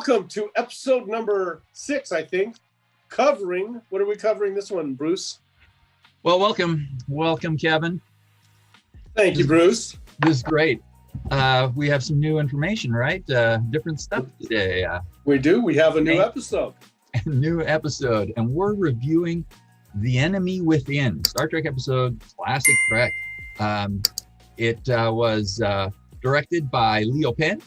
Welcome to episode number 6, I think. What are we covering this one, Bruce? Well, welcome, Kevin. Thank you, Bruce. This is great. We have some new information, right? Different stuff today. We do. We have a new episode. And we're reviewing The Enemy Within, Star Trek episode, classic Trek. It was directed by Leo Penn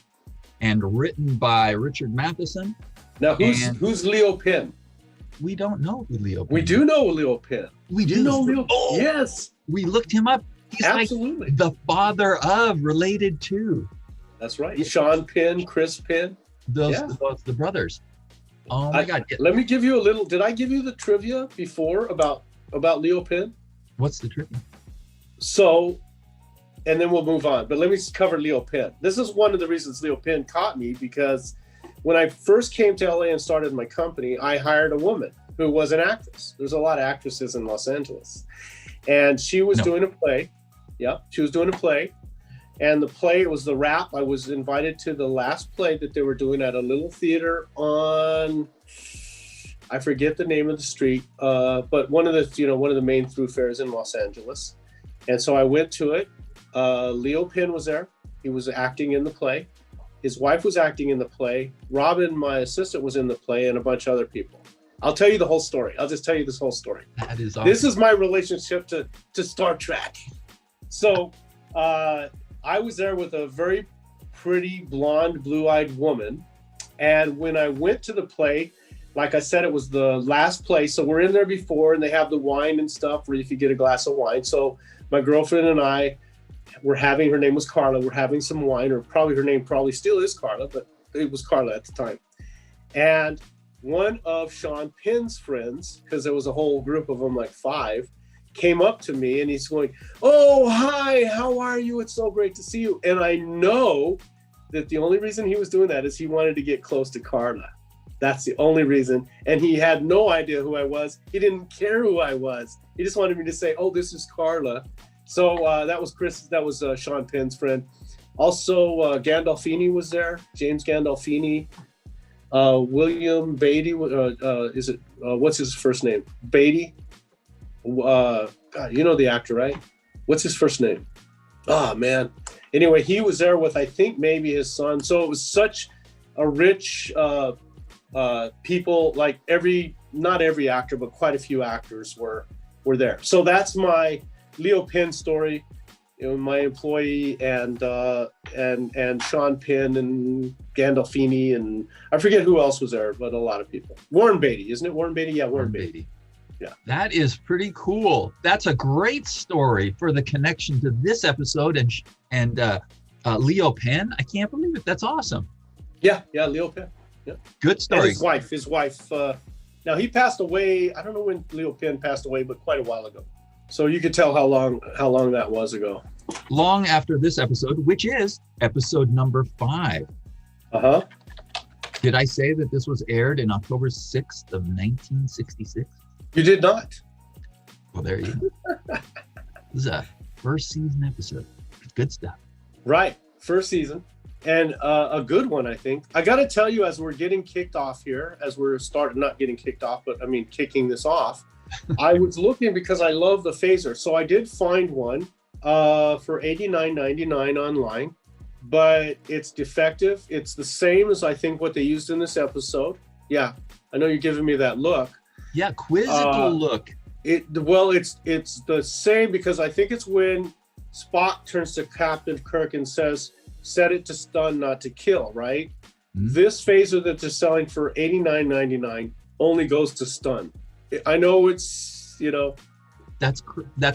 and written by Richard Matheson. Now, who's Leo Penn? We don't know who Leo Penn We do know Leo Penn. We do know Leo. Oh, yes. We looked him up. He's absolutely like the father of, related to. That's right. Sean Penn, Chris Penn. Those the brothers. Oh my God. Let me give you a little, did I give you the trivia before about Leo Penn? What's the trivia? So, and then we'll move on. But let me cover Leo Penn. This is one of the reasons Leo Penn caught me, because when I first came to LA and started my company, I hired a woman who was an actress. There's a lot of actresses in Los Angeles. And she was doing a play. Yeah, she was doing a play. And the play, it was the Rap. I was invited to the last play that they were doing at a little theater on, I forget the name of the street, but one of the main thoroughfares in Los Angeles. And so I went to it. Leo Penn was there. He was acting in the play. His wife was acting in the play. Robin, my assistant, was in the play, and a bunch of other people. I'll tell you the whole story. I'll just tell you this whole story. That is awesome. This is my relationship to Star Trek. So I was there with a very pretty, blonde, blue-eyed woman. And when I went to the play, like I said, it was the last play. So we're in there before, and they have the wine and stuff, or if you get a glass of wine. So my girlfriend and I were having, her name was Carla, we're having some wine, or probably her name probably still is Carla, but it was Carla at the time. And one of Sean Penn's friends, because there was a whole group of them, like 5, came up to me and he's going, "Oh, hi, how are you? It's so great to see you." And I know that the only reason he was doing that is he wanted to get close to Carla. That's the only reason. And he had no idea who I was. He didn't care who I was. He just wanted me to say, "Oh, this is Carla." So that was Sean Penn's friend. Also, Gandolfini was there, James Gandolfini. William Beatty, what's his first name? Beatty? God, you know the actor, right? What's his first name? Oh, man. Anyway, he was there with, I think, maybe his son. So it was such a rich people, like not every actor, but quite a few actors were there. So that's my Leo Penn story. My employee and Sean Penn and Gandolfini, and I forget who else was there, but a lot of people. Warren Beatty, isn't it? Warren Beatty? Yeah, Warren Beatty. Yeah. That is pretty cool. That's a great story for the connection to this episode and Leo Penn. I can't believe it. That's awesome. Yeah, Leo Penn. Yeah. Good story. And his wife. Now he passed away. I don't know when Leo Penn passed away, but quite a while ago. So you could tell how long that was ago. Long after this episode, which is episode number 5. Uh-huh. Did I say that this was aired in October 6th of 1966? You did not. Well, there you go. This is a first season episode. Good stuff. Right. First season. And a good one, I think. I got to tell you, as we're getting kicked off here, as we're not getting kicked off, but I mean, kicking this off, I was looking because I love the phaser. So I did find one for $89.99 online, but it's defective. It's the same as I think what they used in this episode. Yeah, I know you're giving me that look. Yeah, quizzical look. It's the same, because I think it's when Spock turns to Captain Kirk and says, "Set it to stun, not to kill," right? Mm-hmm. This phaser that they're selling for $89.99 only goes to stun. I know it's, That's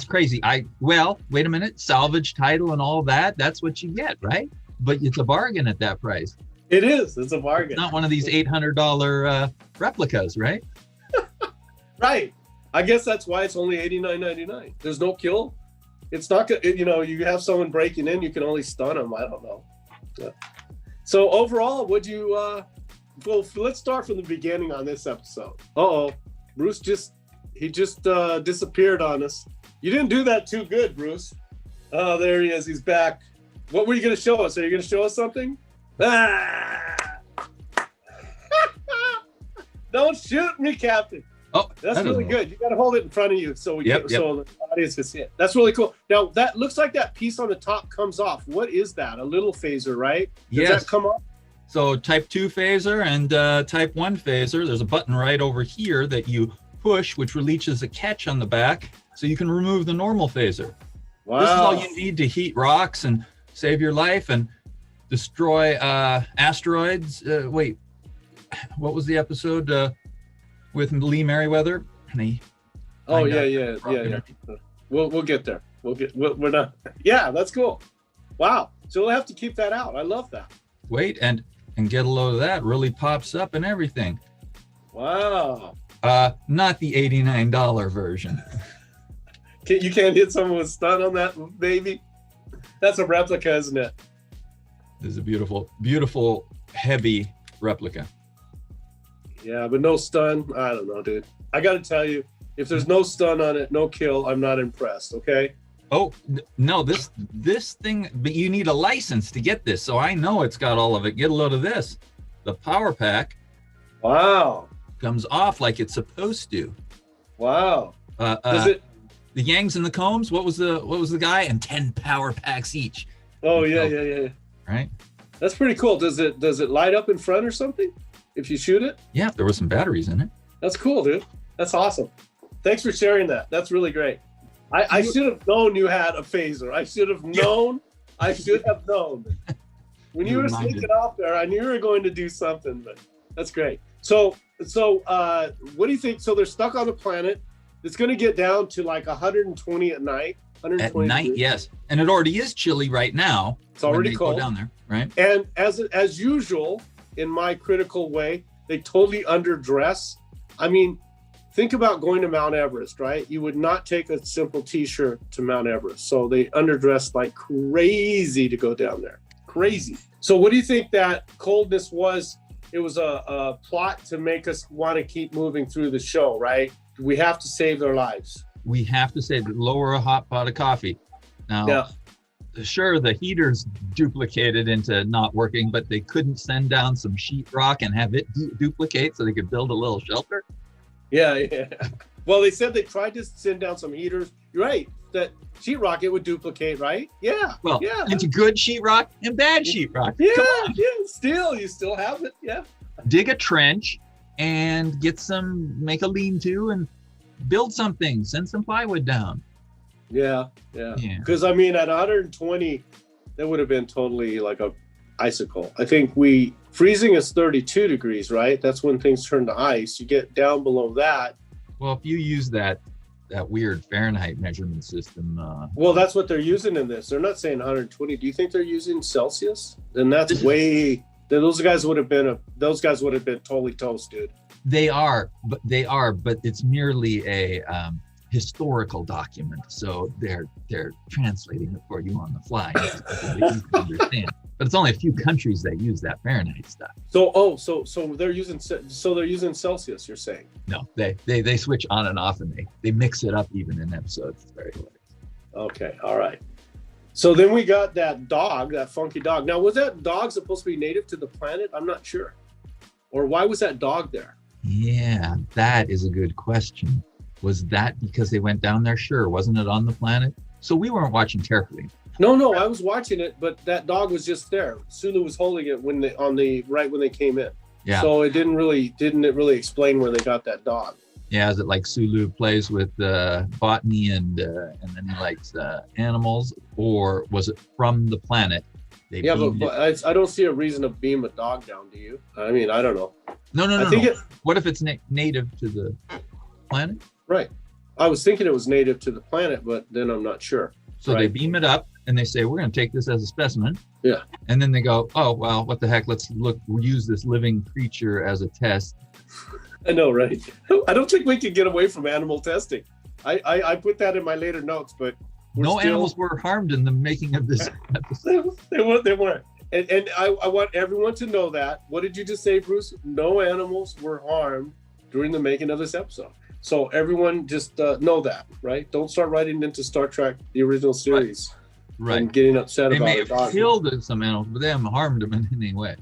crazy. Wait a minute. Salvage title and all that. That's what you get, right? But it's a bargain at that price. It is. It's a bargain. It's not one of these $800 replicas, right? Right. I guess that's why it's only $89.99. There's no kill. It's not good. You have someone breaking in, you can only stun them. I don't know. Yeah. So overall, let's start from the beginning on this episode. Uh-oh. Bruce just disappeared on us. You didn't do that too good, Bruce. Oh, there he is. He's back. What were you going to show us? Are you going to show us something? Ah! Don't shoot me, Captain. Oh, That's really good. You got to hold it in front of you so Yep. so the audience can see it. That's really cool. Now that looks like that piece on the top comes off. What is that? A little phaser, right? Does Yes. that come off? So type 2 phaser and type 1 phaser, there's a button right over here that you push, which releases a catch on the back, so you can remove the normal phaser. Wow. This is all you need to heat rocks and save your life and destroy asteroids. Wait, what was the episode with Lee Merriweather? Oh yeah. We'll get there. We're not. Yeah, that's cool. Wow. So we'll have to keep that out. I love that. Wait, and get a load of that. Really pops up and everything. Wow. Not the $89 version. You can't hit someone with stun on that baby. That's a replica, isn't it? This is a beautiful, beautiful, heavy replica. Yeah, but no stun. I don't know, dude. I got to tell you, if there's no stun on it, no kill, I'm not impressed. Okay. Oh no, this thing, but you need a license to get this. So I know it's got all of it. Get a load of this. The power pack. Wow. Comes off like it's supposed to. Wow. Does it? The Yangs and the Combs. What was the guy? And 10 power packs each. Oh yeah. Right. That's pretty cool. Does it light up in front or something if you shoot it? Yeah, there were some batteries in it. That's cool, dude. That's awesome. Thanks for sharing that. That's really great. I should have known you had a phaser. I should have known. I should have known. When you were sneaking off there, I knew you were going to do something, but that's great. So what do you think? So they're stuck on the planet. It's going to get down to like 120 at night. At night, yes. And it already is chilly right now. It's already cold. Go down there, right? And as usual, in my critical way, they totally underdress. I mean, think about going to Mount Everest, right? You would not take a simple T-shirt to Mount Everest. So they underdressed like crazy to go down there. Crazy. So what do you think that coldness was? It was a plot to make us want to keep moving through the show, right? We have to save their lives. We have to lower a hot pot of coffee. Now, sure, the heater's duplicated into not working, but they couldn't send down some sheetrock and have it duplicate so they could build a little shelter? Yeah. Well, they said they tried to send down some heaters. You're right. That sheetrock, it would duplicate, right? Yeah. Well, yeah. Into good sheetrock and bad sheetrock. Yeah, you still have it. Yeah. Dig a trench and make a lean-to and build something. Send some plywood down. Yeah. Because I mean, at 120, that would have been totally like a icicle. I think freezing is 32 degrees, right? That's when things turn to ice. You get down below that. Well, if you use that weird Fahrenheit measurement system. Well, that's what they're using in this. They're not saying 120. Do you think they're using Celsius? Then that's way. Those guys would have been totally toast, dude. They are, but it's merely a historical document, so they're translating it for you on the fly so you can understand. But it's only a few countries that use that Fahrenheit stuff. So they're using Celsius, you're saying? No, they switch on and off, and they mix it up even in episodes. It's very hilarious. Okay, all right. So then we got that dog, that funky dog. Now, was that dog supposed to be native to the planet? I'm not sure. Or why was that dog there? Yeah, that is a good question. Was that because they went down there? Sure. Wasn't it on the planet? So we weren't watching carefully. No, I was watching it, but that dog was just there. Sulu was holding it when they came in. Yeah. So it didn't really explain where they got that dog. Yeah, is it like Sulu plays with botany and then he likes animals, or was it from the planet? But I don't see a reason to beam a dog down. Do you? I mean, I don't know. No. What if it's native to the planet? Right. I was thinking it was native to the planet, but then I'm not sure. So They beam it up and they say, we're going to take this as a specimen. Yeah. And then they go, oh, well, what the heck? Let's use this living creature as a test. I know, right? I don't think we can get away from animal testing. I put that in my later notes, but animals were harmed in the making of this episode. They weren't. And I want everyone to know that. What did you just say, Bruce? No animals were harmed during the making of this episode. So everyone just know that, right? Don't start writing into Star Trek, the original series, right. And getting upset about it. They may have killed some animals, but they haven't harmed them in any way.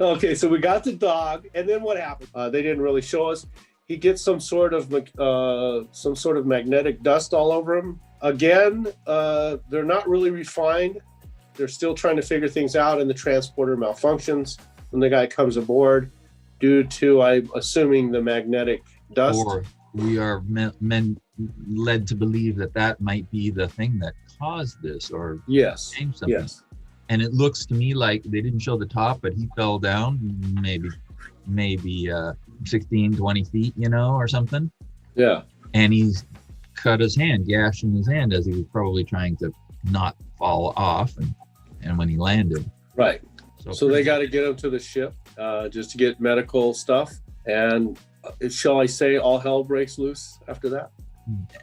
Okay, so we got the dog, and then what happened? They didn't really show us. He gets some sort of magnetic dust all over him. Again, they're not really refined. They're still trying to figure things out, and the transporter malfunctions when the guy comes aboard due to, I'm assuming, the magnetic dust. Or we are led to believe that might be the thing that caused this, or yes, changed something. Yes. And it looks to me like they didn't show the top, but he fell down maybe 16, 20 feet, or something. Yeah. And he's cut his hand, gashing his hand as he was probably trying to not fall off. And when he landed. Right. So they got to get him to the ship just to get medical stuff. And shall I say all hell breaks loose after that?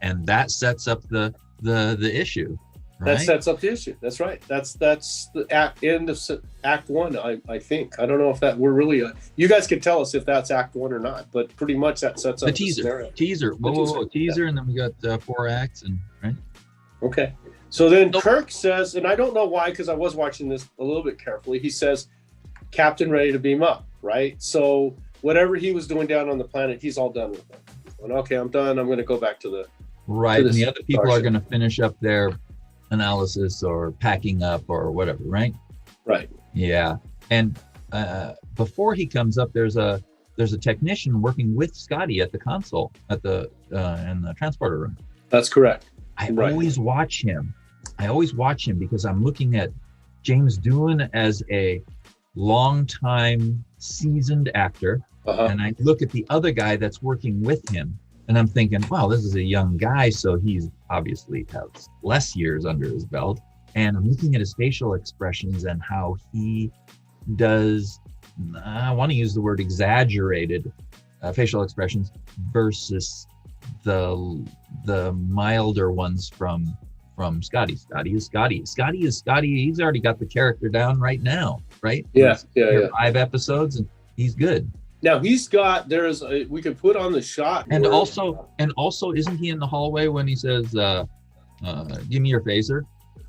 And that sets up the issue. Right? That sets up the issue. That's right. That's the end of Act 1, I think. I don't know if that we're really... you guys can tell us if that's Act 1 or not, but pretty much that sets up the teaser. Teaser. Whoa. Teaser, yeah. And then we got 4 acts, right? Okay. So then Kirk says, and I don't know why, because I was watching this a little bit carefully, he says, Captain ready to beam up, right? So whatever he was doing down on the planet, he's all done with it. And, okay, I'm done. I'm going to go back to the... Right, and the other people are going to finish up their analysis or packing up or whatever, right? Right. Yeah. And before he comes up, there's a technician working with Scotty at the console in the transporter room. That's correct. I always watch him because I'm looking at James Doohan as a longtime seasoned actor, and I look at the other guy that's working with him, and I'm thinking, wow, this is a young guy, so he's obviously has less years under his belt. And I'm looking at his facial expressions and how he does, I want to use the word exaggerated facial expressions versus the milder ones from Scotty. Scotty is Scotty. He's already got the character down right now, right? Yeah. 5 episodes and he's good. Now he's got, we could put on the shot. And also, isn't he in the hallway when he says, give me your phaser?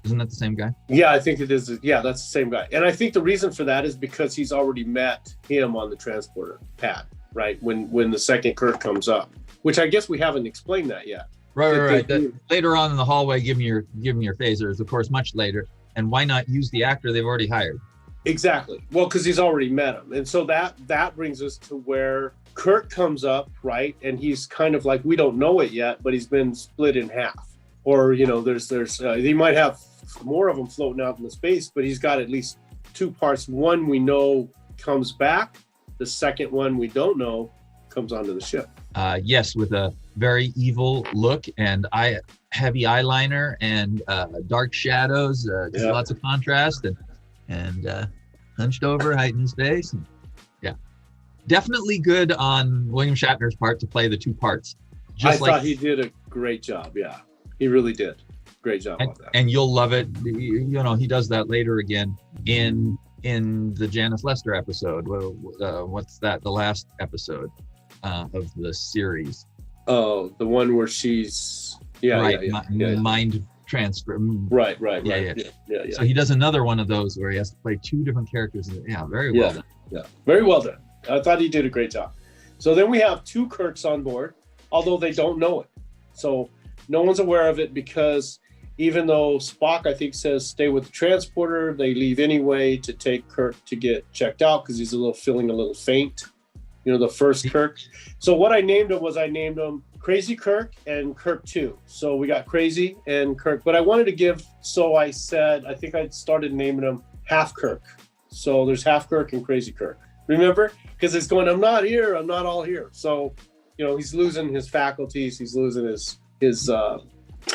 Isn't that the same guy? Yeah, I think it is. Yeah, that's the same guy. And I think the reason for that is because he's already met him on the transporter pad, right? When the second Kirk comes up, which I guess we haven't explained that yet. Right. Later on in the hallway, give me your phaser is of course much later. And why not use the actor they've already hired? Exactly. Well, because he's already met him. And so that brings us to where Kirk comes up, right? And he's kind of like, we don't know it yet, but he's been split in half. Or, there's he might have more of them floating out in the space, but he's got at least 2 parts. One we know comes back. The second one we don't know comes onto the ship. Yes, with a very evil look and heavy eyeliner and dark shadows, lots of contrast and hunched over, hiding his face. And, yeah, definitely good on William Shatner's part to play the 2 parts. I thought he did a great job. Yeah, he really did. Great job on that. And you'll love it. He does that later again in the Janice Lester episode. What's that? The last episode of the series. Oh, the one where she's mind transfer. Right. Yeah. So he does another one of those where he has to play 2 different characters. Yeah, very well done. Yeah, very well done. I thought he did a great job. So then we have 2 Kirks on board, although they don't know it. So no one's aware of it because even though Spock, I think, says stay with the transporter, they leave anyway to take Kirk to get checked out because he's feeling a little faint. The first Kirk. So what I named him Crazy Kirk and Kirk 2. So we got Crazy and Kirk, but I wanted to I think I started naming him Half Kirk. So there's Half Kirk and Crazy Kirk. Remember? Because it's going, I'm not here, I'm not all here. So, he's losing his faculties, he's losing his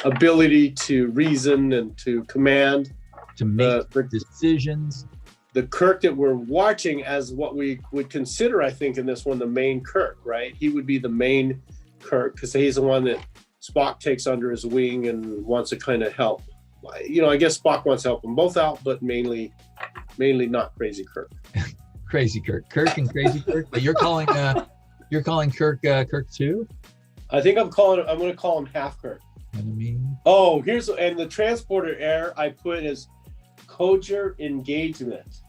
ability to reason and to command. To make decisions. The Kirk that we're watching as what we would consider, I think, in this one, the main Kirk, right? He would be the main Kirk because he's the one that Spock takes under his wing and wants to kind of help. I guess Spock wants to help them both out, but mainly not Crazy Kirk. Crazy Kirk and Crazy Kirk. But you're calling Kirk Kirk 2? I think I'm going to call him Half Kirk. Oh, and the transporter error I put as Coger engagement.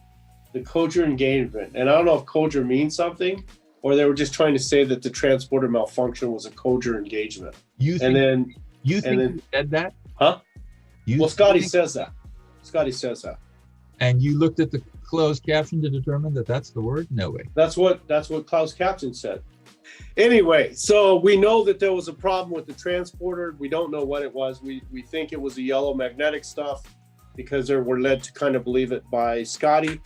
The Coger engagement. And I don't know if Coger means something, or they were just trying to say that the transporter malfunction was a Coger engagement. You think you said that? Huh? Well, Scotty says that. Scotty says that. And you looked at the closed caption to determine that that's the word? No way. That's what closed caption said. Anyway, so we know that there was a problem with the transporter. We don't know what it was. We think it was the yellow magnetic stuff because we're led to kind of believe it by Scotty.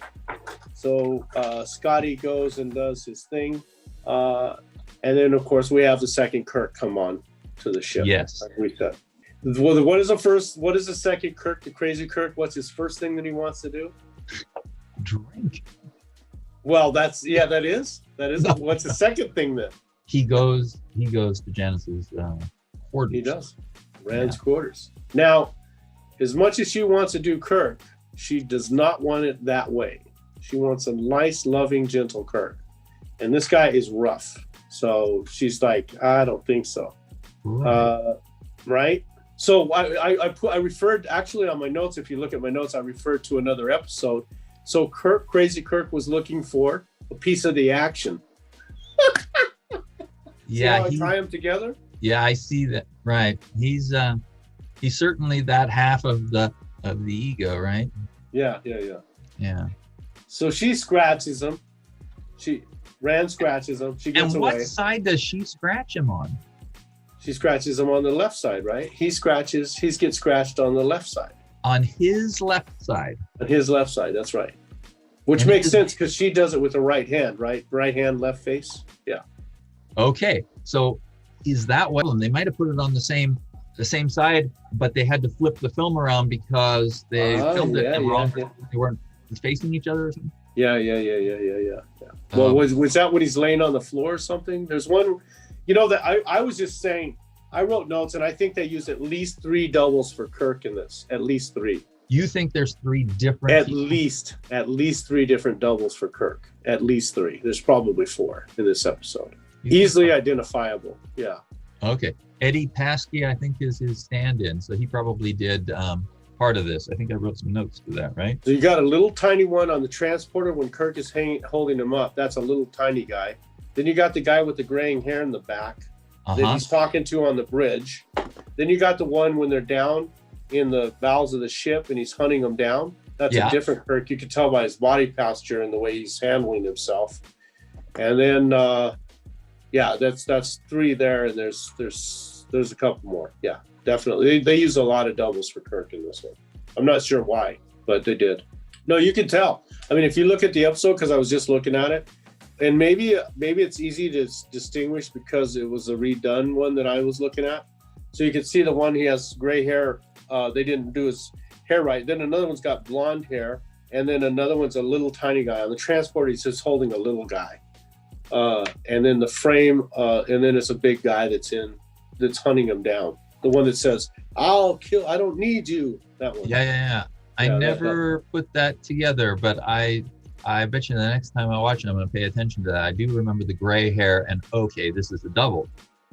So Scotty goes and does his thing. And then, of course, we have the second Kirk come on to the ship. Yes. Like we said. What is the second Kirk, the crazy Kirk? What's his first thing that he wants to do? Drink. Well, that is. What's the second thing then? He goes to Janice's quarters. He does. Rand's quarters. Now, as much as she wants to do Kirk, she does not want it that way. She wants a nice, loving, gentle Kirk. And this guy is rough. So she's like, I don't think so. Right? So I referred, actually on my notes, if you look at my notes, I referred to another episode. So Crazy Kirk was looking for a piece of the action. Yeah, I tie them together. Yeah, I see that. Right, he's certainly that half of the ego, right? Yeah. So she scratches him. Rand scratches him. She gets away. And what side does she scratch him on? She scratches him on the left side, right? He gets scratched on the left side. On his left side. On his left side, that's right. Which makes sense because she does it with the right hand, right? Right hand, left face. Yeah. Okay, so is that what? And they might have put it on the same side, but they had to flip the film around because they filmed it wrong. Yeah. They weren't facing each other or something. Yeah. Well, was that when he's laying on the floor or something? There's one, that I was just saying. I wrote notes, and I think they used at least 3 doubles for Kirk in this. At least 3. You think there's 3 different? At least 3 different doubles for Kirk. At least 3. There's probably 4 in this episode. Easily identifiable. Yeah. Okay. Eddie Paskey, I think, is his stand-in, so he probably did part of this. I think I wrote some notes to that, right? So you got a little tiny one on the transporter when Kirk is holding him up. That's a little tiny guy. Then you got the guy with the graying hair in the back that he's talking to on the bridge. Then you got the one when they're down in the bowels of the ship and he's hunting them down. That's a different Kirk. You can tell by his body posture and the way he's handling himself. And then that's 3 there, and there's a couple more. Yeah, definitely. They use a lot of doubles for Kirk in this one. I'm not sure why, but they did. No, you can tell. I mean, if you look at the episode, because I was just looking at it, and maybe it's easy to distinguish because it was a redone one that I was looking at. So you can see the one, he has gray hair. They didn't do his hair right. Then another one's got blonde hair, and then another one's a little tiny guy. On the transport, he's just holding a little guy. And then the frame, and then it's a big guy that's hunting him down. The one that says, "I'll kill. I don't need you." That one. Yeah. I never put that together, but I bet you the next time I watch it, I'm going to pay attention to that. I do remember the gray hair, and okay, this is a double,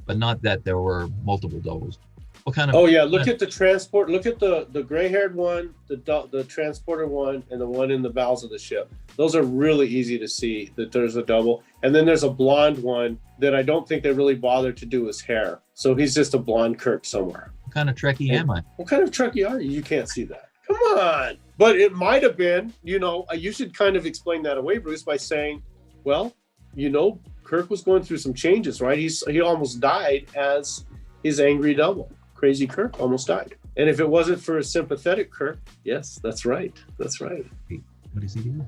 but not that there were multiple doubles. What kind of? Oh yeah, look at the transport. Look at the gray-haired one, the transporter one, and the one in the bowels of the ship. Those are really easy to see that there's a double. And then there's a blonde one that I don't think they really bothered to do his hair. So he's just a blonde Kirk somewhere. What kind of Trekkie am I? What kind of Trekkie are you? You can't see that. Come on. But it might have been, you should kind of explain that away, Bruce, by saying, well, Kirk was going through some changes, right? He almost died as his angry double. Crazy Kirk almost died. And if it wasn't for a sympathetic Kirk, yes, that's right. That's right. What does he do?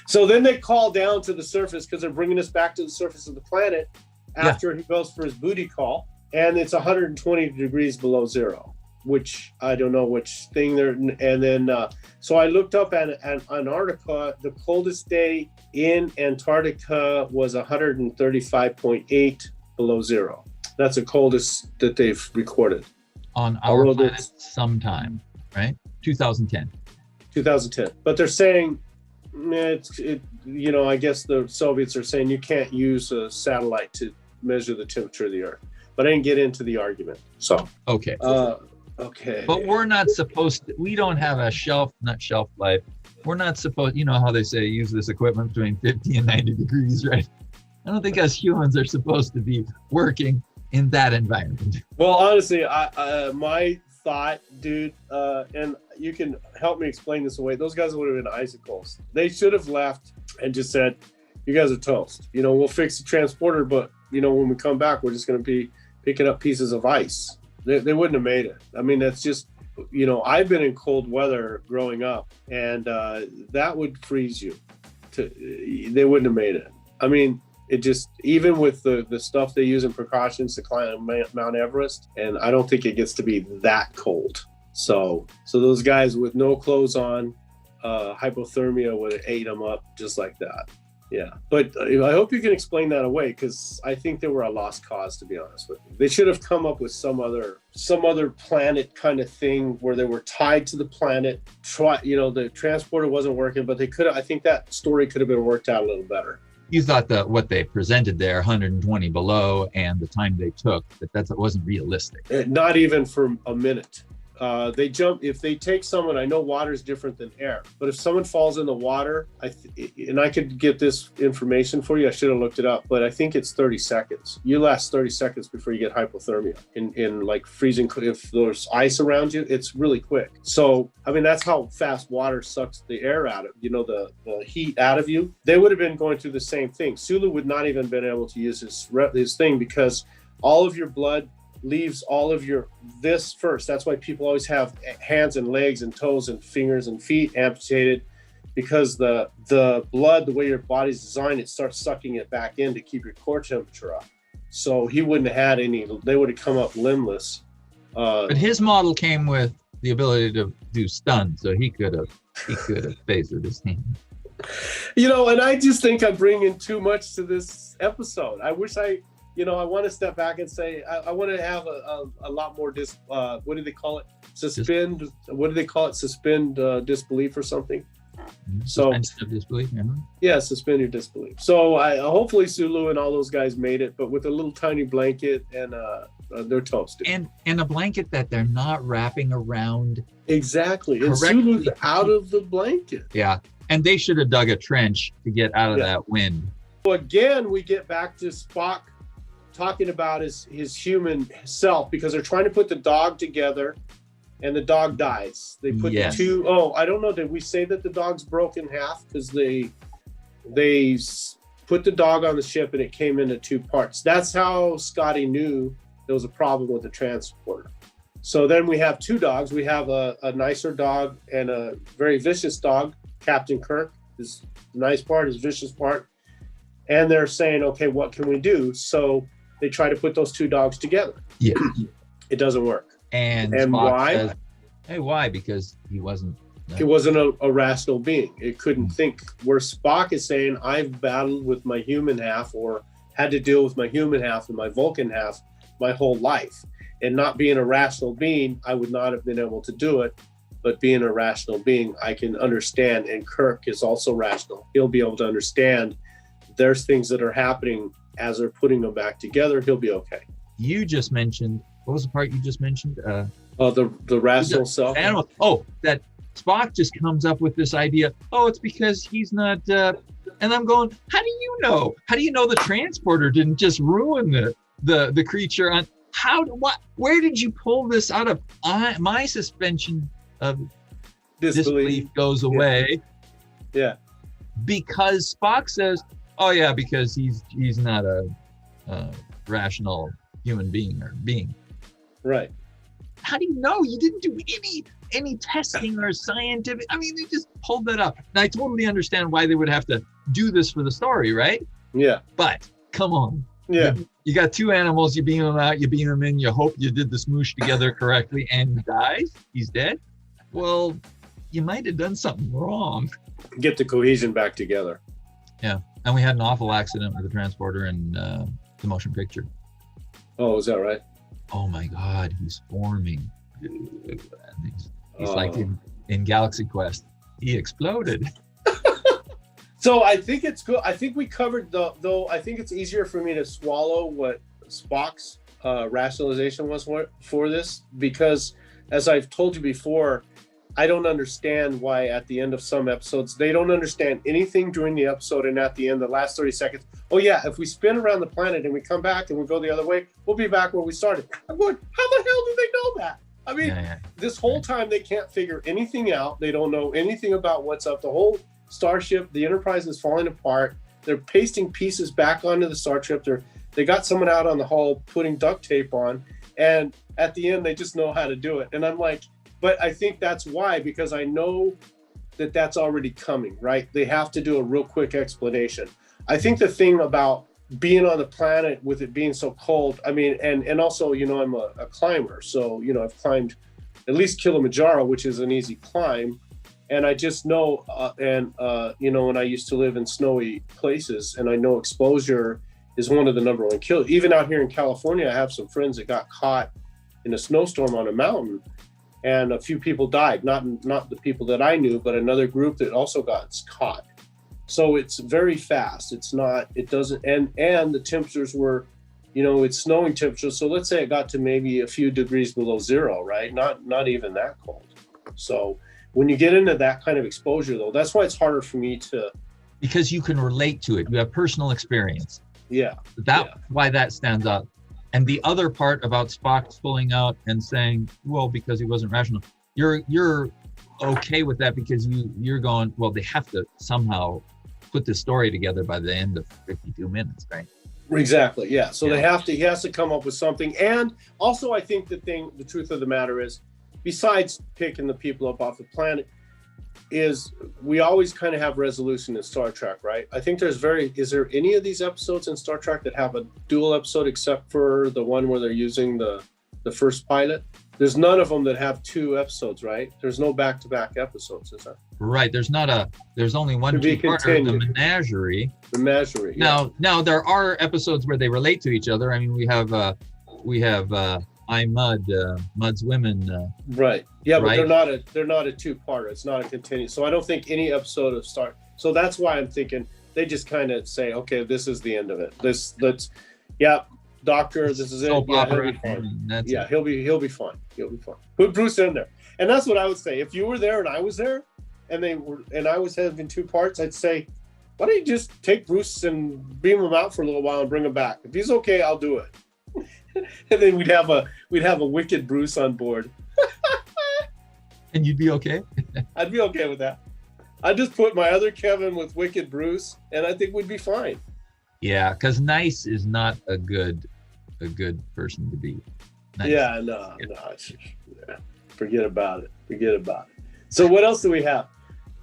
So then they call down to the surface because they're bringing us back to the surface of the planet after he goes for his booty call. And it's 120 degrees below zero, which I don't know which thing they're. And then, so I looked up at Antarctica. The coldest day in Antarctica was 135.8 below zero. That's the coldest that they've recorded. On our planet sometime, right? 2010. But they're saying, I guess the Soviets are saying you can't use a satellite to measure the temperature of the Earth. But I didn't get into the argument. So okay. Okay. But we're not supposed to, we don't have a not shelf life. We're not supposed, you know how they say use this equipment between 50 and 90 degrees, right? I don't think us humans are supposed to be working in that environment. Well, honestly, my thought, dude, and you can help me explain this away. Those guys would have been icicles. They should have left and just said, you guys are toast. You know, we'll fix the transporter, but, you know, when we come back, we're just going to be picking up pieces of ice. They wouldn't have made it. I mean, that's just, you know, I've been in cold weather growing up, and that would freeze you. They wouldn't have made it. I mean, it just, even with the stuff they use in precautions to climb Mount Everest, and I don't think it gets to be that cold. So those guys with no clothes on, hypothermia would have ate them up just like that. Yeah, but I hope you can explain that away, because I think they were a lost cause, to be honest with you. They should have come up with some other planet kind of thing where they were tied to the planet. You know, the transporter wasn't working, but they could. I think that story could have been worked out a little better. You thought that what they presented there, 120 below, and the time they took, that wasn't realistic. Not even for a minute. They jump, if they take someone, I know water is different than air, but if someone falls in the water, and I could get this information for you, I should have looked it up, but I think it's 30 seconds. You last 30 seconds before you get hypothermia in like freezing. If there's ice around you, it's really quick. So, I mean, that's how fast water sucks the air out of, you know, the heat out of you. They would have been going through the same thing. Sulu would not even been able to use his thing, because all of your blood leaves all of this first. That's why people always have hands and legs and toes and fingers and feet amputated, because the blood, the way your body's designed, it starts sucking it back in to keep your core temperature up. So he wouldn't have had any, they would have come up limbless. But his model came with the ability to do stun, so he could have phasered his team. You know, and I just think I'm bringing too much to this episode. I wish I want to step back and say, I want to have a lot more what do they call it? Suspend disbelief or something. Suspension of disbelief. Yeah, suspend your disbelief. So hopefully Sulu and all those guys made it, but with a little tiny blanket, and they're toasted. And a blanket that they're not wrapping around. Exactly. And Sulu's out of the blanket. Yeah. And they should have dug a trench to get out of that wind. So again, we get back to Spock talking about his human self, because they're trying to put the dog together and the dog dies. They put the two, I don't know, did we say that the dog's broke in half? Because they put the dog on the ship and it came into two parts. That's how Scotty knew there was a problem with the transporter. So then we have two dogs. We have a nicer dog and a very vicious dog, Captain Kirk, his nice part, his vicious part. And they're saying, okay, what can we do? So they try to put those two dogs together. Yeah. It doesn't work. And why? Says, hey, why? Because he wasn't. It wasn't a rational being. It couldn't think. Where Spock is saying, I've battled with my human half, or had to deal with my human half and my Vulcan half my whole life. And not being a rational being, I would not have been able to do it. But being a rational being, I can understand. And Kirk is also rational. He'll be able to understand there's things that are happening as they're putting them back together. He'll be okay. You just mentioned, what was the part you just mentioned? The rational self. Animal. Oh, that Spock just comes up with this idea. Oh, it's because he's not. And I'm going, how do you know? How do you know the transporter didn't just ruin the creature? On what? Where did you pull this out of? My suspension of disbelief goes away. Yeah. Because Spock says, oh yeah, because he's not a rational human being or being. Right. How do you know? You didn't do any testing or scientific. I mean, they just pulled that up. And I totally understand why they would have to do this for the story, right? Yeah. But come on. Yeah. You got two animals, you beam them out, you beam them in, you hope you did the smoosh together correctly, and he dies. He's dead. Well, you might have done something wrong. Get the cohesion back together. Yeah. And we had an awful accident with the transporter and the motion picture. Oh, is that right? Oh my God, he's forming. He's like in Galaxy Quest. He exploded. So I think it's good. I think we covered though I think it's easier for me to swallow what Spock's rationalization was for this, because as I've told you before, I don't understand why at the end of some episodes, they don't understand anything during the episode. And at the end, the last 30 seconds, oh yeah, if we spin around the planet and we come back and we go the other way, we'll be back where we started. I'm going, how the hell do they know that? I mean, this whole time they can't figure anything out. They don't know anything about what's up. The whole starship, the Enterprise is falling apart. They're pasting pieces back onto the starship. They got someone out on the hull putting duct tape on. And at the end, they just know how to do it. And I'm like, but I think that's why, because I know that that's already coming, right? They have to do a real quick explanation. I think the thing about being on the planet with it being so cold, I mean, and also, you know, I'm a climber. So, you know, I've climbed at least Kilimanjaro, which is an easy climb. And I just know, you know, when I used to live in snowy places, and I know exposure is one of the number one killers. Even out here in California, I have some friends that got caught in a snowstorm on a mountain, and a few people died. Not the people that I knew, but another group that also got caught. So it's very fast. It doesn't, and the temperatures were, you know, it's snowing temperatures. So let's say it got to maybe a few degrees below zero, right? Not even that cold. So when you get into that kind of exposure, though, that's why it's harder for me to. Because you can relate to it. You have personal experience. Yeah. Why that stands out. And the other part about Spock pulling out and saying, well, because he wasn't rational, you're okay with that because you're going, well, they have to somehow put the story together by the end of 52 minutes, right? Exactly. Yeah. So he has to come up with something. And also, I think the truth of the matter is, besides picking the people up off the planet, is we always kind of have resolution in Star Trek, right? I think is there any of these episodes in Star Trek that have a dual episode except for the one where they're using the first pilot? There's none of them that have two episodes, right? There's no back-to-back episodes, is there? Right. There's only one two-parter, the menagerie. The menagerie. Yeah. Now there are episodes where they relate to each other. I mean, we have I Mud, Mud's Women. Right. Yeah, right? But they're not a two-parter. It's not a continuous. So I don't think any episode of Star. So that's why I'm thinking they just kind of say, okay, this is the end of it. Doctor, this is it. Yeah, he'll be fine. He'll be fine. He'll be fine. Put Bruce in there, and that's what I would say. If you were there and I was there, and I was having two parts, I'd say, why don't you just take Bruce and beam him out for a little while and bring him back? If he's okay, I'll do it. And then we'd have a wicked Bruce on board. And you'd be okay? I'd be okay with that. I'd just put my other Kevin with wicked Bruce, and I think we'd be fine. Yeah, because nice is not a good person to be. Nice. Yeah, no. Forget about it. So what else do we have?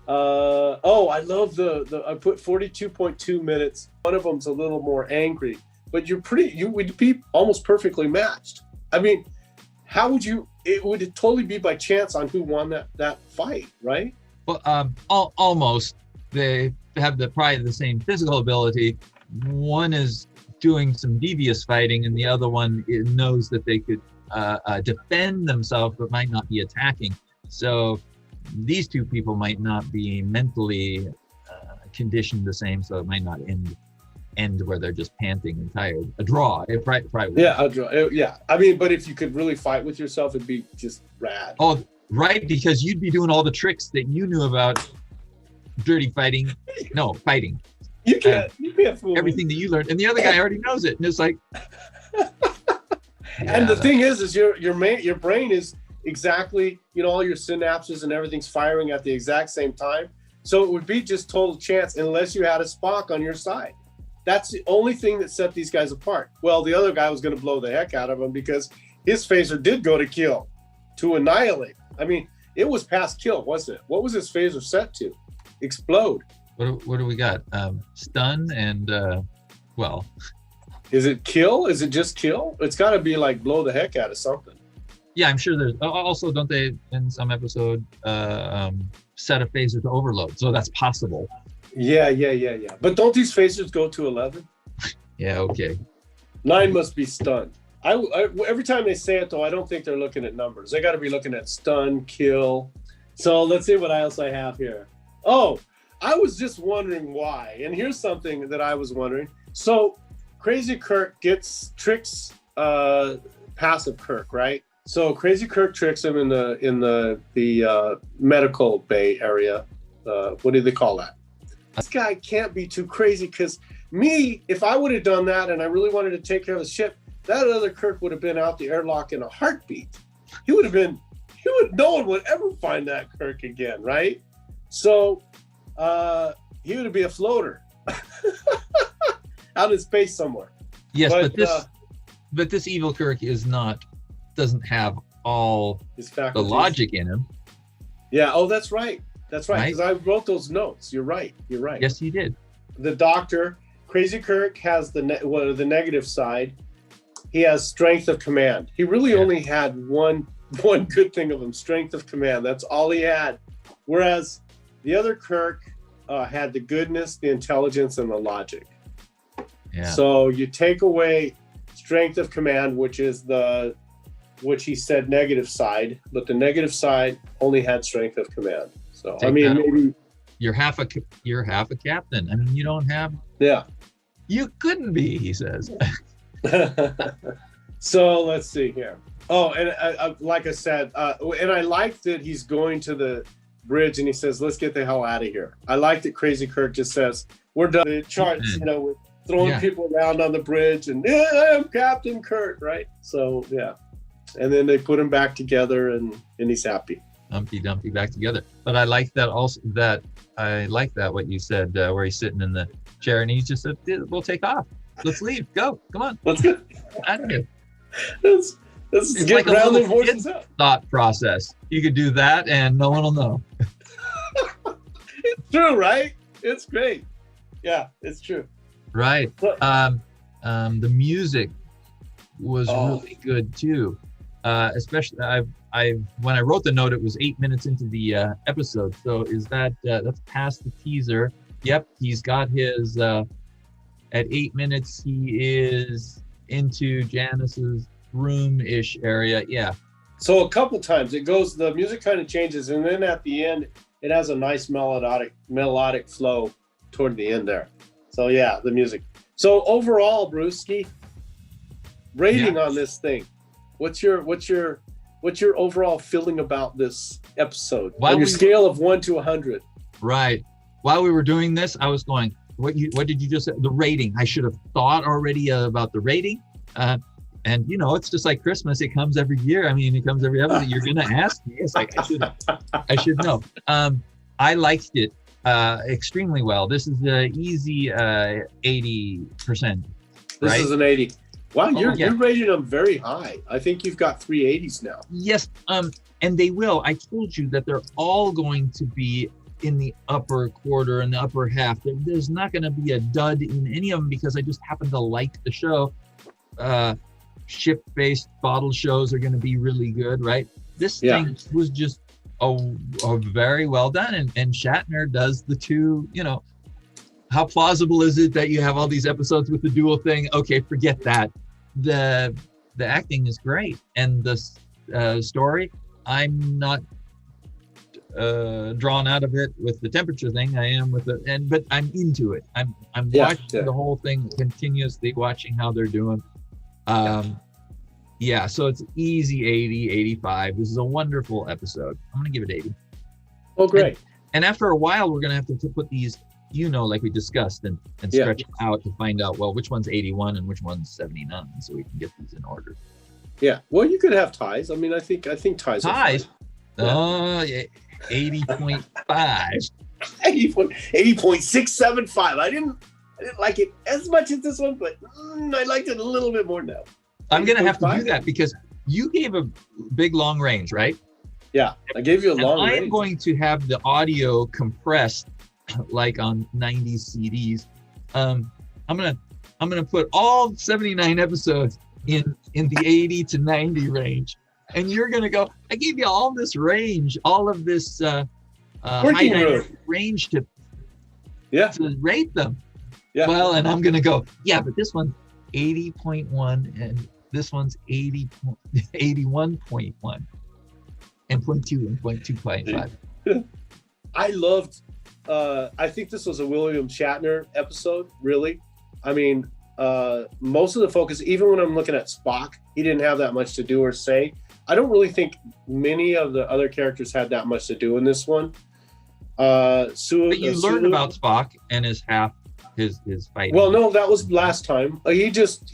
I love I put 42.2 minutes. One of them's a little more angry. But you would be almost perfectly matched. I mean, how would it would totally be by chance on who won that fight, right? Well, almost. They have probably the same physical ability. One is doing some devious fighting, and the other one knows that they could defend themselves, but might not be attacking. So these two people might not be mentally conditioned the same, so it might not end where they're just panting and tired. A draw. It probably would. Yeah, a draw. Yeah. I mean, but if you could really fight with yourself, it'd be just rad. Oh, right, because you'd be doing all the tricks that you knew about dirty fighting. No, fighting. You can't fool everything that you learned, and the other guy already knows it, and it's like. And the thing is your brain is exactly, you know, all your synapses and everything's firing at the exact same time. So it would be just total chance unless you had a Spock on your side. That's the only thing that set these guys apart. Well, the other guy was going to blow the heck out of him because his phaser did go to kill, to annihilate. I mean, it was past kill, wasn't it? What was his phaser set to? Explode. What do we got? Stun and, Is it kill? Is it just kill? It's got to be like blow the heck out of something. Yeah, I'm sure there's. Also, don't they, in some episode, set a phaser to overload? So that's possible. Yeah. But don't these phasers go to 11? Yeah, okay. 9 must be stun. I every time they say it, though, I don't think they're looking at numbers. They got to be looking at stun, kill. So let's see what else I have here. Oh, I was just wondering why. And here's something that I was wondering. So Crazy Kirk tricks passive Kirk, right? So Crazy Kirk tricks him in the medical bay area. What do they call that? This guy can't be too crazy, because me, if I would have done that and I really wanted to take care of the ship, that other Kirk would have been out the airlock in a heartbeat. No one would ever find that Kirk again, right? So he would be a floater out in space somewhere. Yes, but this evil Kirk doesn't have all the logic in him. Yeah. Oh, that's right. That's right. Because I wrote those notes. You're right. Yes, you did. The doctor, Crazy Kirk, has the negative side. He has strength of command. He really only had one good thing of him, strength of command. That's all he had. Whereas the other Kirk had the goodness, the intelligence, and the logic. Yeah. So you take away strength of command, which he said negative side, but the negative side only had strength of command. So maybe you're half a captain. I mean, you don't have. Yeah. You couldn't be, he says. So let's see here. Oh, and I like I said, and I like that he's going to the bridge and he says, "Let's get the hell out of here." I like that Crazy Kirk just says, "We're done." The charts, with throwing people around on the bridge, and I'm Captain Kirk, right? So yeah, and then they put him back together, and he's happy. Humpty Dumpty back together. But I like that also. What you said, where he's sitting in the chair and he just said, "We'll take off. Let's leave. Go. Come on. Let's go out of here." Let's get like round the horses out. Thought process. You could do that and no one will know. It's true, right? It's great. Yeah, it's true. Right. The music was really good too. Especially when I wrote the note, it was 8 minutes into the episode. So is that's past the teaser? Yep, he's got his. At 8 minutes, he is into Janice's room-ish area. Yeah. So a couple times the music kind of changes, and then at the end, it has a nice melodic flow toward the end there. So yeah, the music. So overall, Brewski, rating on this thing. What's your overall feeling about this episode on your scale of 1 to 100? Right. While we were doing this, I was going, what did you just say? The rating. I should have thought already about the rating. And it's just like Christmas. It comes every year. I mean, it comes every episode. You're going to ask me. It's like, I should know. I liked it extremely well. This is an easy 80%. Right? This is an 80. Wow, you're rating them very high. I think you've got 3 80s now. Yes, and they will. I told you that they're all going to be in the upper quarter and the upper half. There's not going to be a dud in any of them because I just happen to like the show. Ship-based bottle shows are going to be really good, right? This thing was just a very well done, and Shatner does the two. How plausible is it that you have all these episodes with the dual thing? Okay, forget that. The acting is great, and the story, I'm not drawn out of it with the temperature thing. I am with it, but I'm into it. I'm watching the whole thing continuously, watching how they're doing. So it's easy 80, 85. This is a wonderful episode. I'm gonna give it 80. Oh, great. And after a while, we're gonna have to put these, like we discussed, and stretch them out to find out, well, which one's 81 and which one's 79, so we can get these in order. Yeah. Well, you could have ties. I mean, I think ties. Ties. Oh, yeah. 80.5. 80.675. I didn't like it as much as this one, but I liked it a little bit more now. I'm going to have to do that because you gave a big long range, right? Yeah, I gave you a long range. I'm going to have the audio compressed like on 90 CDs. I'm gonna put all 79 episodes in the 80 to 90 range, and you're gonna go, I gave you all this range, all of this high range to rate them. Yeah. Well, and I'm gonna go, but this one's 80.1 and this one's 81.1 and 0.2 and 0.2.5. I loved. I think this was a William Shatner episode. Really, I mean, most of the focus, even when I'm looking at Spock, he didn't have that much to do or say. I don't really think many of the other characters had that much to do in this one. But you learned about Spock and his fighting. Well, no, that was last time. He just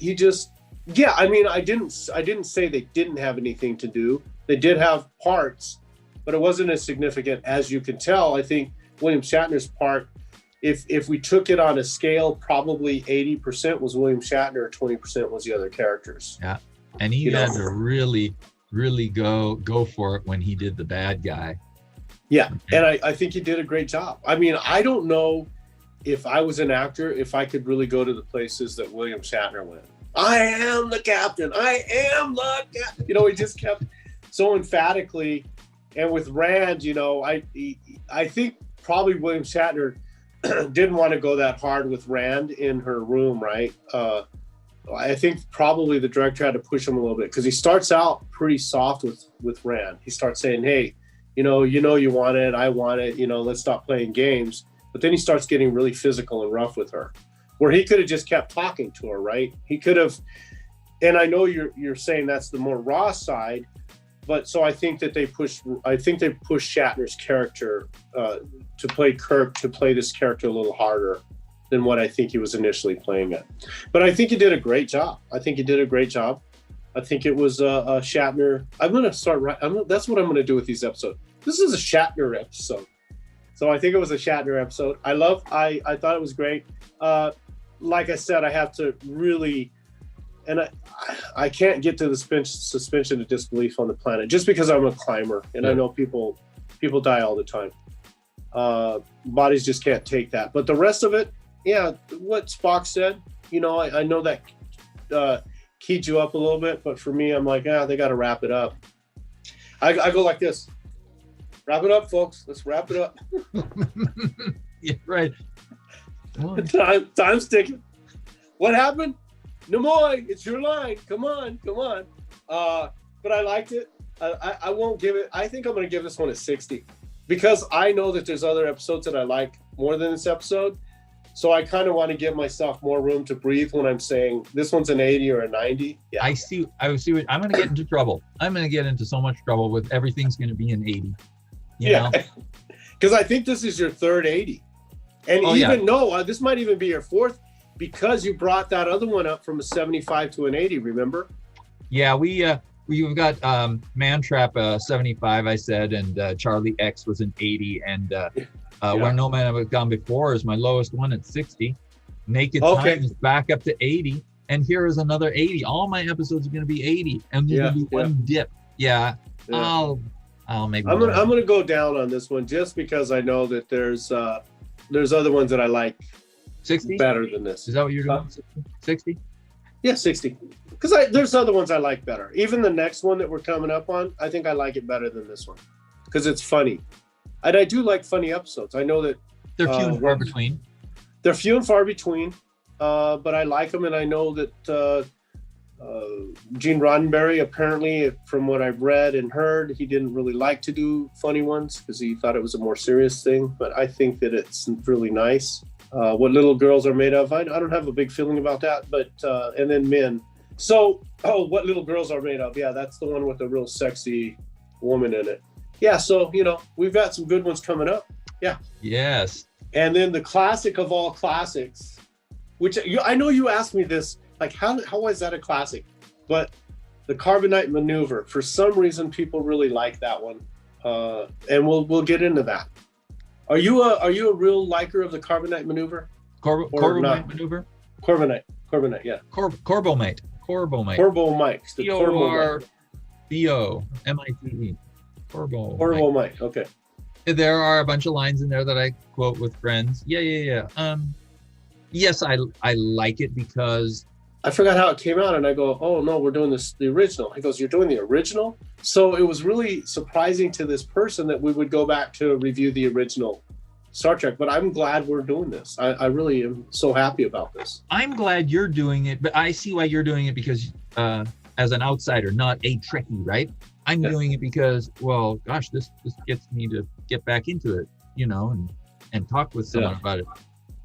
yeah. I mean, I didn't say they didn't have anything to do. They did have parts, but it wasn't as significant as you can tell. I think William Shatner's part, if we took it on a scale, probably 80% was William Shatner, 20% was the other characters. Yeah, and he had to really go for it when he did the bad guy. Yeah, and I think he did a great job. I mean, I don't know if I was an actor, if I could really go to the places that William Shatner went. I am the captain. I am the captain. You know, he just kept so emphatically. And with Rand, you know, I think probably William Shatner didn't want to go that hard with Rand in her room, right? I think probably the director had to push him a little bit because he starts out pretty soft with Rand. He starts saying, hey, you want it, I want it, let's stop playing games. But then he starts getting really physical and rough with her, where he could have just kept talking to her, right? He could have, and I know you're saying that's the more raw side, but so I think they pushed Shatner's character to play Kirk, to play this character a little harder than what I think he was initially playing it. But I think he did a great job. I think it was Shatner. I'm going to start. That's what I'm going to do with these episodes. This is a Shatner episode. So I think it was a Shatner episode. I thought it was great. Like I said, I have to really, and I can't get to the suspension of disbelief on the planet just because I'm a climber and I know people die all the time. Bodies just can't take that. But the rest of it, yeah, what Spock said, I know that keyed you up a little bit, but for me, I'm like, they got to wrap it up. I go like this. Wrap it up, folks. Let's wrap it up. Yeah, right. Time's ticking. What happened? Nimoy, it's your line. Come on. But I liked it. I won't give it. I think I'm going to give this one a 60 because I know that there's other episodes that I like more than this episode. So I kind of want to give myself more room to breathe when I'm saying this one's an 80 or a 90. Yeah. I see what I'm going to get into trouble. I'm going to get into so much trouble with everything's going to be an 80. Because I think this is your third 80. And this might even be your fourth because you brought that other one up from a 75 to an 80, remember? Yeah, we've got Mantrap 75, I said, and Charlie X was an 80, and Where No Man Have Gone Before is my lowest one at 60. Naked Time is back up to 80, and here is another 80. All my episodes are going to be 80, and there's going to be one dip. Yeah. I'll maybe. I'm gonna go down on this one just because I know that there's other ones that I like 60 better than this. Is that what you're doing? 60? Yeah, 60. Because there's other ones I like better. Even the next one that we're coming up on, I think I like it better than this one because it's funny, and I do like funny episodes. I know that they're few and far between. They're few and far between, but I like them, and I know that. Gene Roddenberry, apparently, from what I've read and heard, he didn't really like to do funny ones because he thought it was a more serious thing. But I think that it's really nice. What Little Girls Are Made Of, I don't have a big feeling about that. But and then Men. So, What Little Girls Are Made Of. Yeah, that's the one with a real sexy woman in it. Yeah, so, we've got some good ones coming up. Yeah. Yes. And then the classic of all classics, which I know you asked me this. Like, how is that a classic? But the Carbonite Maneuver, for some reason, people really like that one, and we'll get into that. Are you a real liker of the Carbonite Maneuver? Corbomite Maneuver? Corbonite, yeah. Corbomite. Corbomite. The Corbomite. Corbomite. Corbomite. Okay. There are a bunch of lines in there that I quote with friends. Yeah. Yes, I like it because. I forgot how it came out, and I go, oh, no, we're doing the original. He goes, you're doing the original? So it was really surprising to this person that we would go back to review the original Star Trek, but I'm glad we're doing this. I really am so happy about this. I'm glad you're doing it, but I see why you're doing it because as an outsider, not a Trekkie, right? I'm doing it because, well, gosh, this gets me to get back into it, and talk with someone about it.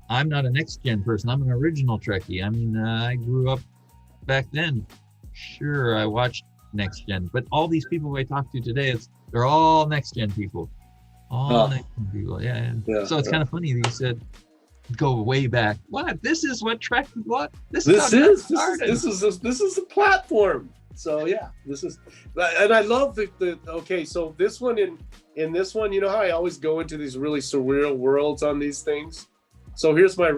I'm not a next-gen person. I'm an original Trekkie. I mean, I grew up back then. Sure, I watched next gen. But all these people I talked to today, they're all next gen people. All next gen people. Yeah. So it's kind of funny that you said go way back. What? This is what Trek. What? This is a platform. So yeah, this is, and I love the okay. So this one in this one, you know how I always go into these really surreal worlds on these things. So here's my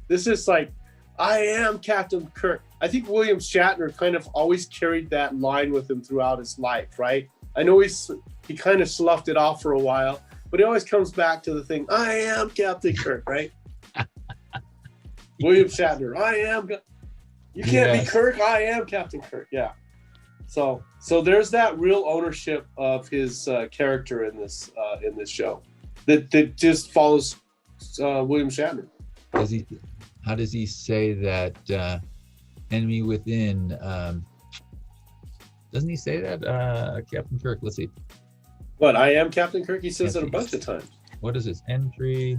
this is like, I am Captain Kirk. I think William Shatner kind of always carried that line with him throughout his life, right? I know he kind of sloughed it off for a while, but he always comes back to the thing, I am Captain Kirk, right? William Shatner, I am. You can't be Kirk, I am Captain Kirk, yeah. So there's that real ownership of his character in this show that just follows William Shatner. How does he say that enemy within? Doesn't he say that, Captain Kirk? Let's see. What, I am Captain Kirk? He says it a bunch of times. What is this? Enemy.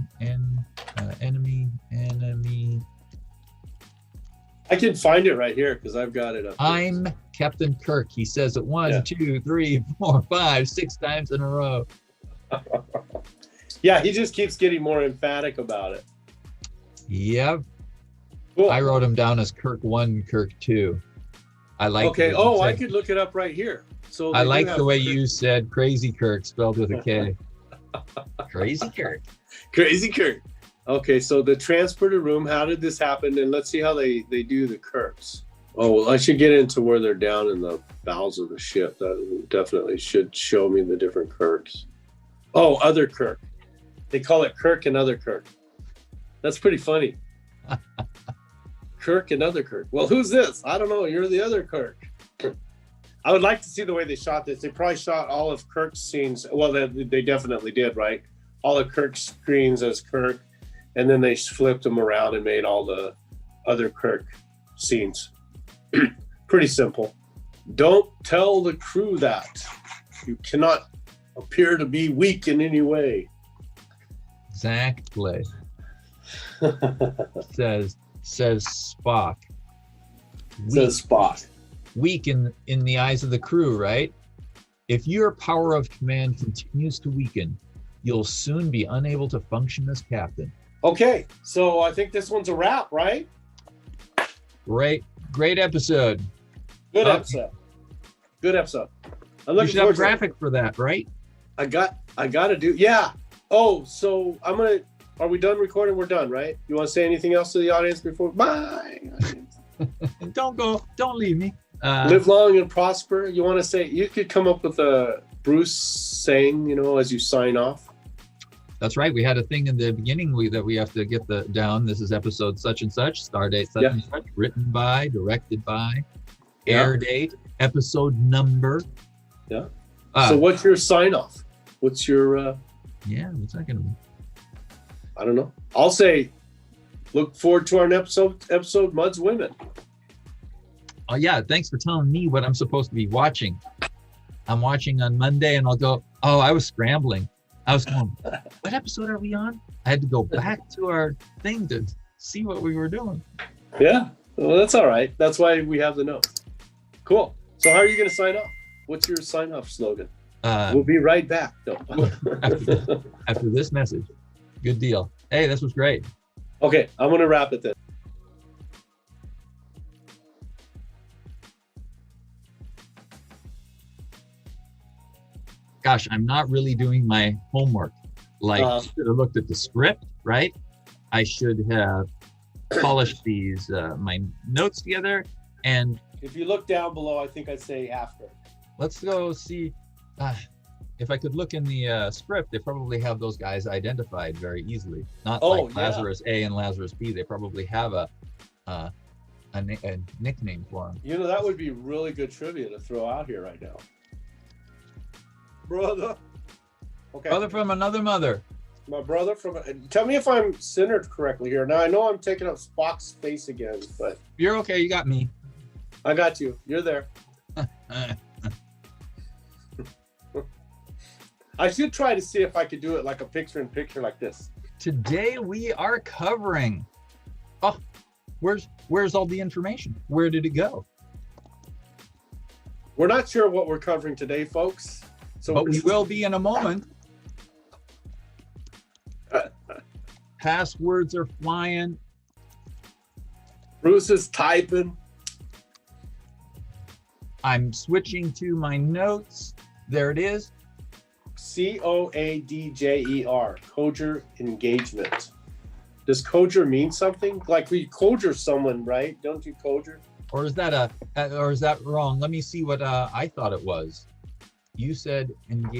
I can find it right here because I've got it up. I'm Captain Kirk. He says it 1, 2, 3, 4, 5, 6 times in a row. Yeah, he just keeps getting more emphatic about it. Yep. Cool. I wrote him down as Kirk 1, Kirk 2. I like. Okay. Oh, I could look it up right here. So I like the way you said Crazy Kirk spelled with a K. Crazy Kirk. Crazy Kirk. Okay, so the transporter room, how did this happen? And let's see how they do the Kirks. Oh, well, I should get into where they're down in the bowels of the ship. That definitely should show me the different Kirks. Oh, other Kirk. They call it Kirk and other Kirk. That's pretty funny. Kirk and other Kirk. Well, who's this? I don't know. You're the other Kirk. I would like to see the way they shot this. They probably shot all of Kirk's scenes. Well, they definitely did, right? All of Kirk's screens as Kirk. And then they flipped them around and made all the other Kirk scenes. Pretty simple. Don't tell the crew that. You cannot appear to be weak in any way. Exactly. says Spock. Says Spock. Weak in the eyes of the crew, right? If your power of command continues to weaken, you'll soon be unable to function as captain. Okay, so I think this one's a wrap, right? Great episode. Good episode. Good episode. You should have a graphic for that, right? I got to do, yeah. Oh, so are we done recording? We're done, right? You want to say anything else to the audience before? Bye. Don't leave me. Live long and prosper. You want to say, you could come up with a Bruce saying, as you sign off. That's right. We had a thing in the beginning that we have to get down. This is episode such and such, star date such and such, written by, directed by, air date, episode number. Yeah. So what's your sign off? What's your? What's that gonna be? I don't know. I'll say, look forward to our next episode, Mud's Women. Oh yeah. Thanks for telling me what I'm supposed to be watching. I'm watching on Monday, and I'll go. Oh, I was scrambling. I was going, what episode are we on? I had to go back to our thing to see what we were doing. Yeah, well, that's all right. That's why we have the notes. Cool. So how are you going to sign off? What's your sign-off slogan? We'll be right back. No. after this message. Good deal. Hey, this was great. Okay, I'm going to wrap it then. Gosh, I'm not really doing my homework. I should have looked at the script, right? I should have polished these my notes together. And if you look down below, I think I'd say after. Let's go see if I could look in the script. They probably have those guys identified very easily. Not like Lazarus A and Lazarus B. They probably have a nickname for them. That would be really good trivia to throw out here right now. Brother. Okay. Brother from another mother. My brother from. Tell me if I'm centered correctly here. Now I know I'm taking up Spock's face again, but you're okay. You got me. I got you. You're there. I should try to see if I could do it like a picture-in-picture like this. Today we are covering. Oh, where's all the information? Where did it go? We're not sure what we're covering today, folks. So But we will be in a moment. Passwords are flying. Bruce is typing. I'm switching to my notes. There it is. COADJER, Coger engagement. Does Coger mean something? Like we Coger someone, right? Don't you Coger? Or is that wrong? Let me see what I thought it was. You said engage.